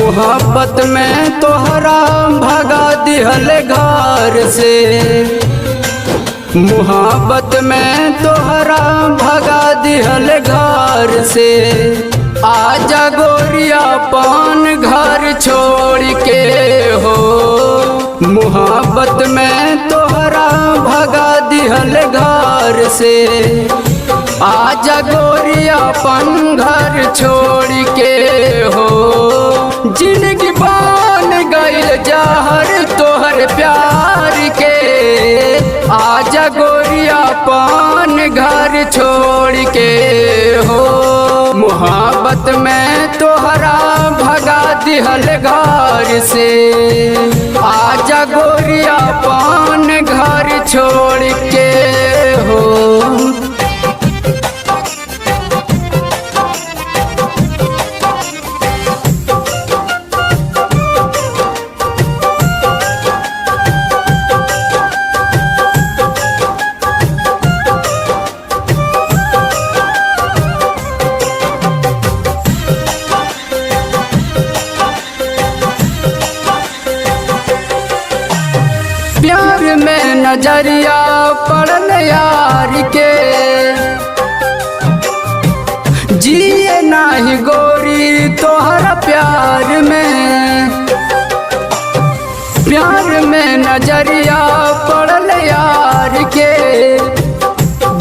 मोहब्बत में तोहरा भगा दिहल घर से, मोहब्बत में तोहरा भगा दिहल घर से। आजा गोरिया पान घर छोड़ के हो, मोहब्बत में तोहरा भगा दिहल घर से। आजा गोरिया पान घर छोड़ के हो, जिंदगी बन गइल जहर तोहर प्यार के। आजा गोरिया पान घर छोड़ के हो, मोहब्बत में तोहरा भगा दिहल घर से। आजा गोरिया पान घर छोड़ के हो। प्यार में नजरिया पड़ल यार के, जिए नाही गोरी तोहरा प्यार में। प्यार में नजरिया पड़ल यार के,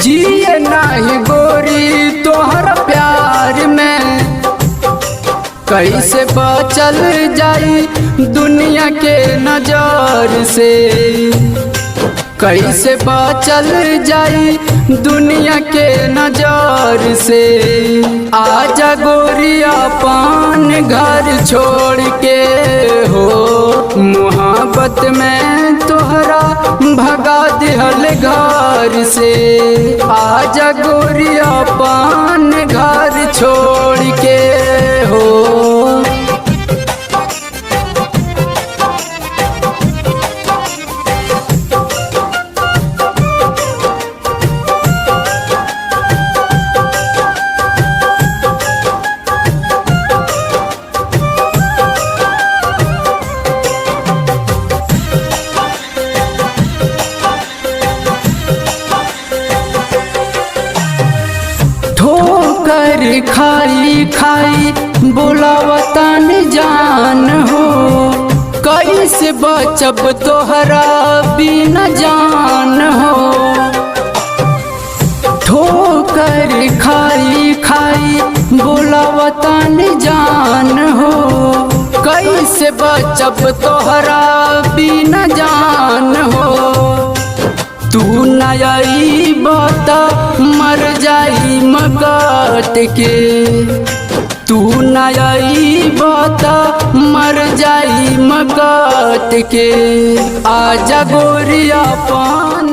जिए नाही गोरी तोहरा प्यार में। कैसे बचल जाई दुनिया के नजर से, कैसे बचल जाई दुनिया के नजर से। आजा गोरिया पान घर छोड़ के हो, मोहब्बत में तोहरा भगा दिहल घर से। आजा गोरिया पान घर छोड़ के हो। ठोकर खाई खाई बुलावता न जान हो, कैसे बचब तोहरा बिना जान हो। ठोकर खाई खाई बुलावता न जान हो, कैसे बचब तोहरा बिना जान हो। तू नई बता मर जाई मकाट के, तू नई बता मर जाई मकाट के। आजा गोरिया पान